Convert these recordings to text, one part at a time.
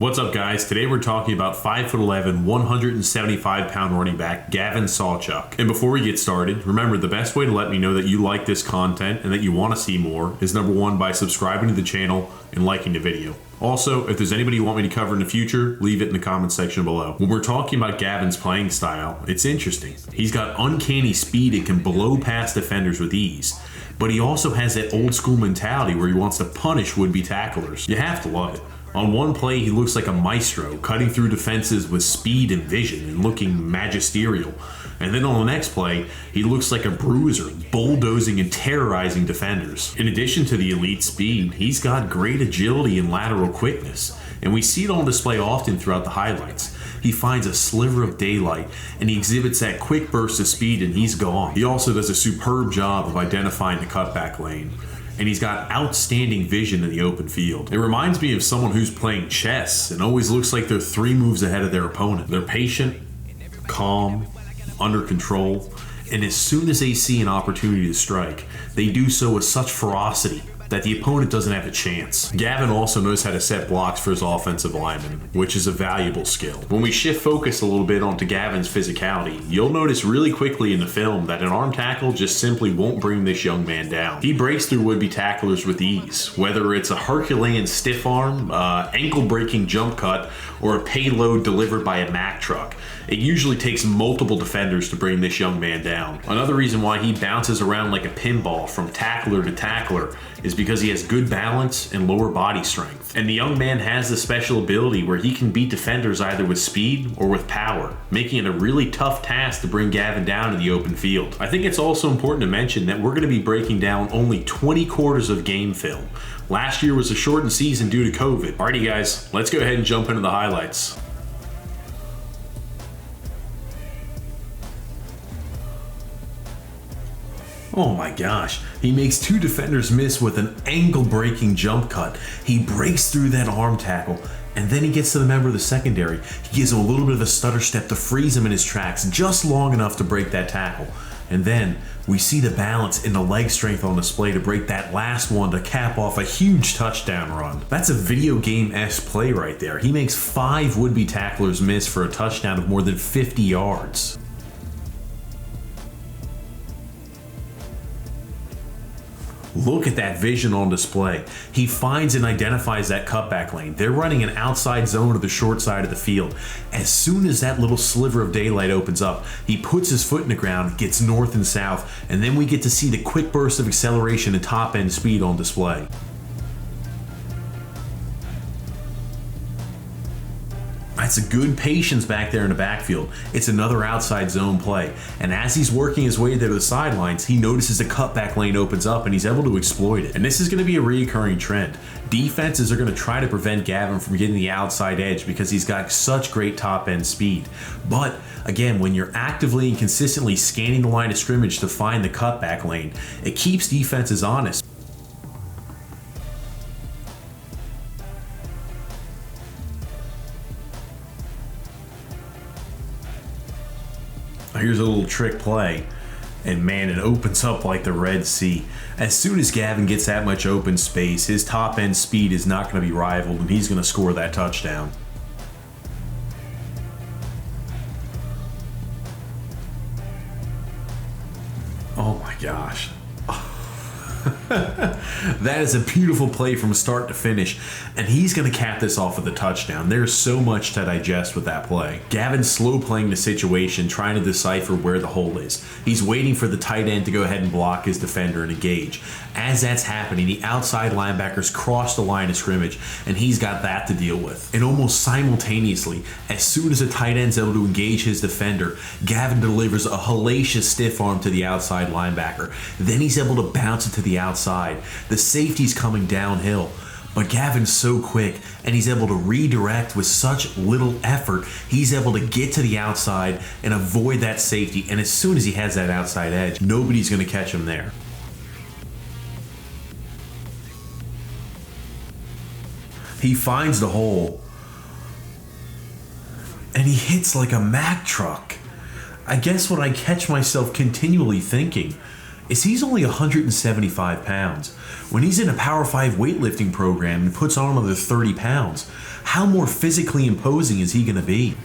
What's up, guys? Today we're talking about 5'11", 175-pound running back Gavin Sawchuk. And before we get started, remember the best way to let me know that you like this content and that you want to see more is number one, by subscribing to the channel and liking the video. Also, if there's anybody you want me to cover in the future, leave it in the comment section below. When we're talking about Gavin's playing style, it's interesting. He's got uncanny speed and can blow past defenders with ease. But he also has that old school mentality where he wants to punish would-be tacklers. You have to love it. On one play, he looks like a maestro, cutting through defenses with speed and vision and looking magisterial. And then on the next play, he looks like a bruiser, bulldozing and terrorizing defenders. In addition to the elite speed, he's got great agility and lateral quickness. And we see it on display often throughout the highlights. He finds a sliver of daylight and he exhibits that quick burst of speed and he's gone. He also does a superb job of identifying the cutback lane. And he's got outstanding vision in the open field. It reminds me of someone who's playing chess and always looks like they're 3 moves ahead of their opponent. They're patient, calm, under control, and as soon as they see an opportunity to strike, they do so with such ferocity that the opponent doesn't have a chance. Gavin also knows how to set blocks for his offensive linemen, which is a valuable skill. When we shift focus a little bit onto Gavin's physicality, you'll notice really quickly in the film that an arm tackle just simply won't bring this young man down. He breaks through would-be tacklers with ease, whether it's a Herculean stiff arm, ankle-breaking jump cut, or a payload delivered by a Mack truck. It usually takes multiple defenders to bring this young man down. Another reason why he bounces around like a pinball from tackler to tackler is because he has good balance and lower body strength. And the young man has the special ability where he can beat defenders either with speed or with power, making it a really tough task to bring Gavin down in the open field. I think it's also important to mention that we're going to be breaking down only 20 quarters of game film. Last year was a shortened season due to COVID. Alrighty guys, let's go ahead and jump into the highlights. Oh my gosh, he makes 2 defenders miss with an ankle-breaking jump cut. He breaks through that arm tackle, and then he gets to the member of the secondary. He gives him a little bit of a stutter step to freeze him in his tracks, just long enough to break that tackle. And then we see the balance and the leg strength on display to break that last one to cap off a huge touchdown run. That's a video game-esque play right there. He makes 5 would-be tacklers miss for a touchdown of more than 50 yards. Look at that vision on display. He finds and identifies that cutback lane. They're running an outside zone to the short side of the field. As soon as that little sliver of daylight opens up, he puts his foot in the ground, gets north and south, and then we get to see the quick burst of acceleration and top end speed on display. That's a good patience back there in the backfield. It's another outside zone play. And as he's working his way to the sidelines, he notices the cutback lane opens up and he's able to exploit it. And this is going to be a recurring trend. Defenses are going to try to prevent Gavin from getting the outside edge because he's got such great top end speed. But again, when you're actively and consistently scanning the line of scrimmage to find the cutback lane, it keeps defenses honest. Here's a little trick play, and man, it opens up like the Red Sea. As soon as Gavin gets that much open space, his top end speed is not going to be rivaled, and he's going to score that touchdown. Oh my gosh. That is a beautiful play from start to finish, and he's going to cap this off with a touchdown. There's so much to digest with that play. Gavin's slow playing the situation, trying to decipher where the hole is. He's waiting for the tight end to go ahead and block his defender and engage. As that's happening, the outside linebackers cross the line of scrimmage, and he's got that to deal with. And almost simultaneously, as soon as the tight end's able to engage his defender, Gavin delivers a hellacious stiff arm to the outside linebacker. Then he's able to bounce it to the outside. The safety's coming downhill, but Gavin's so quick and he's able to redirect with such little effort. He's able to get to the outside and avoid that safety, and as soon as he has that outside edge, nobody's going to catch him there. He finds the hole and he hits like a Mack truck. I guess what I catch myself continually thinking is he's only 175 pounds. When he's in a Power 5 weightlifting program and puts on another 30 pounds, How more physically imposing is he going to be?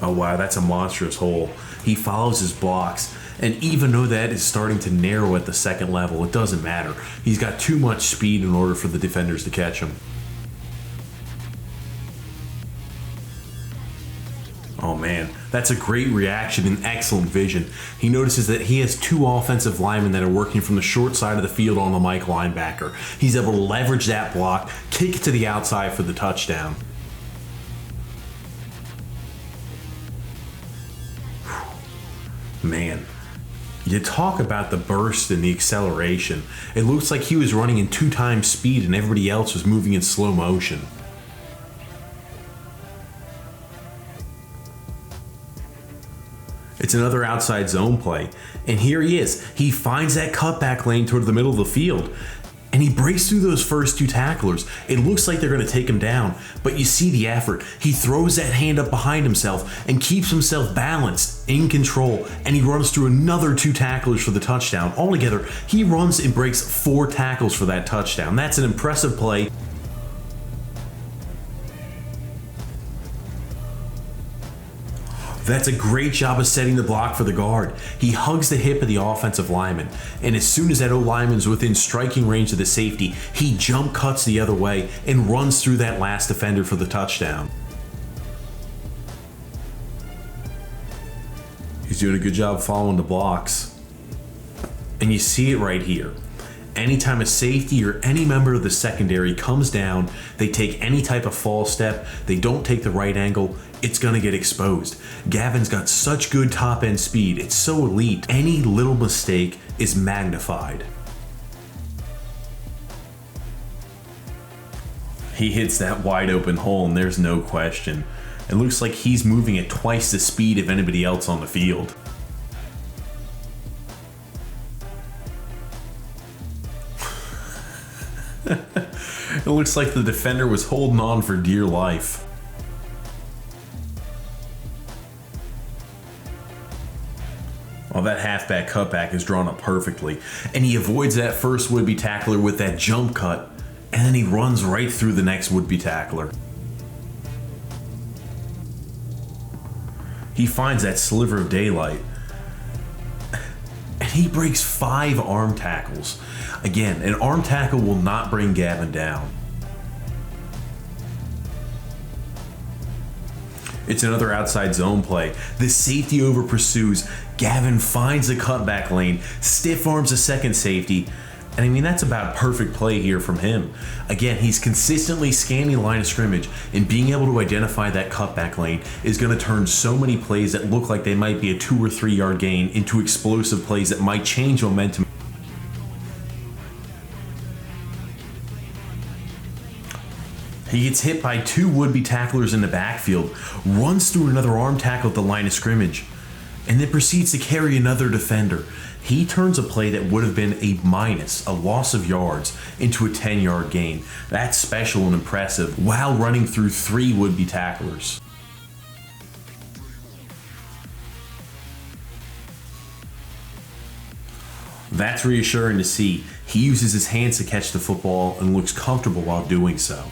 Oh wow, that's a monstrous hole. He follows his blocks, and even though that is starting to narrow at the second level, it doesn't matter. He's got too much speed in order for the defenders to catch him. Oh man, that's a great reaction and excellent vision. He notices that he has two offensive linemen that are working from the short side of the field on the Mike linebacker. He's able to leverage that block, kick it to the outside for the touchdown. Man, you talk about the burst and the acceleration. It looks like he was running in 2 times speed and everybody else was moving in slow motion. It's another outside zone play, and here he is. He finds that cutback lane toward the middle of the field, and he breaks through those first 2 tacklers. It looks like they're going to take him down, but you see the effort. He throws that hand up behind himself and keeps himself balanced, in control, and he runs through another 2 tacklers for the touchdown. Altogether, he runs and breaks 4 tackles for that touchdown. That's an impressive play. That's a great job of setting the block for the guard. He hugs the hip of the offensive lineman, and as soon as that O-lineman's within striking range of the safety, he jump cuts the other way and runs through that last defender for the touchdown. He's doing a good job following the blocks. And you see it right here. Anytime a safety or any member of the secondary comes down, they take any type of false step, they don't take the right angle, it's going to get exposed. Gavin's got such good top end speed, it's so elite, any little mistake is magnified. He hits that wide open hole and there's no question. It looks like he's moving at twice the speed of anybody else on the field. It looks like the defender was holding on for dear life. Well, that halfback cutback is drawn up perfectly, and he avoids that first would-be tackler with that jump cut, and then he runs right through the next would-be tackler. He finds that sliver of daylight, and he breaks 5 arm tackles. Again, an arm tackle will not bring Gavin down. It's another outside zone play. The safety over pursues. Gavin finds the cutback lane, stiff arms a second safety, and I mean, that's about a perfect play here from him. Again, he's consistently scanning the line of scrimmage, and being able to identify that cutback lane is going to turn so many plays that look like they might be a 2 or 3 yard gain into explosive plays that might change momentum. He gets hit by 2 would-be tacklers in the backfield, runs through another arm tackle at the line of scrimmage, and then proceeds to carry another defender. He turns a play that would have been a minus, a loss of yards, into a 10-yard gain. That's special and impressive, while running through 3 would-be tacklers. That's reassuring to see. He uses his hands to catch the football and looks comfortable while doing so.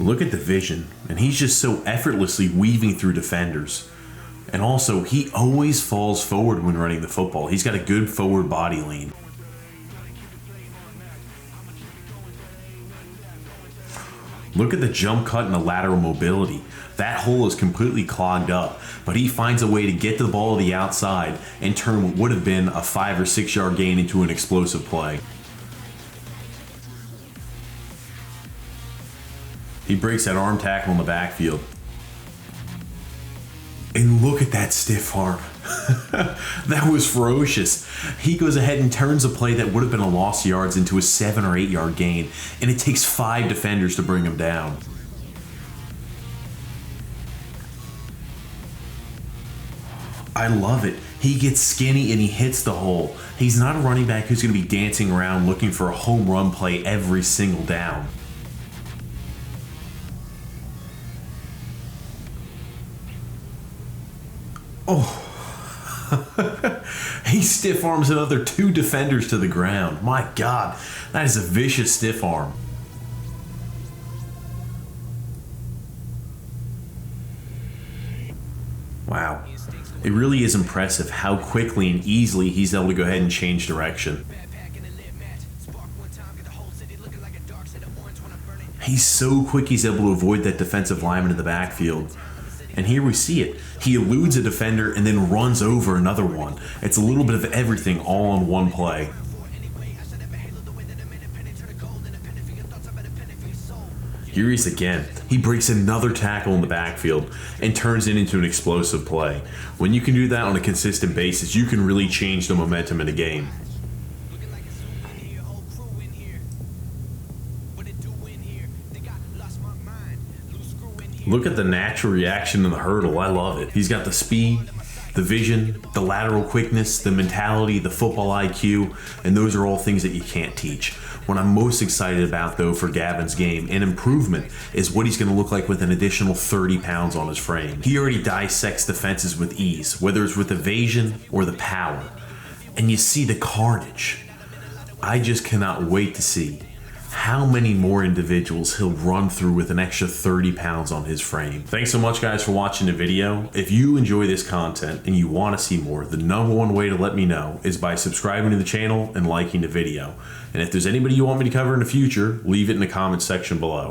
Look at the vision, and he's just so effortlessly weaving through defenders. And also, he always falls forward when running the football. He's got a good forward body lean. Look at the jump cut and the lateral mobility. That hole is completely clogged up, but he finds a way to get the ball to the outside and turn what would have been a 5 or 6 yard gain into an explosive play. He breaks that arm tackle in the backfield. And look at that stiff arm. That was ferocious. He goes ahead and turns a play that would have been a loss of yards into a 7 or 8 yard gain, and it takes 5 defenders to bring him down. I love it. He gets skinny and he hits the hole. He's not a running back who's going to be dancing around looking for a home run play every single down. Oh, He stiff arms another 2 defenders to the ground. My God, that is a vicious stiff arm. Wow. It really is impressive how quickly and easily he's able to go ahead and change direction. He's so quick he's able to avoid that defensive lineman in the backfield. And here we see it. He eludes a defender and then runs over another one. It's a little bit of everything all in one play. Here he is again. He breaks another tackle in the backfield and turns it into an explosive play. When you can do that on a consistent basis, you can really change the momentum in a game. Look at the natural reaction in the hurdle. I love it. He's got the speed, the vision, the lateral quickness, the mentality, the football IQ, and those are all things that you can't teach. What I'm most excited about, though, for Gavin's game and improvement is what he's going to look like with an additional 30 pounds on his frame. He already dissects defenses with ease, whether it's with evasion or the power. And you see the carnage. I just cannot wait to see how many more individuals he'll run through with an extra 30 pounds on his frame. Thanks so much, guys, for watching the video. If you enjoy this content and you want to see more, the #1 way to let me know is by subscribing to the channel and liking the video. And if there's anybody you want me to cover in the future, leave it in the comments section below.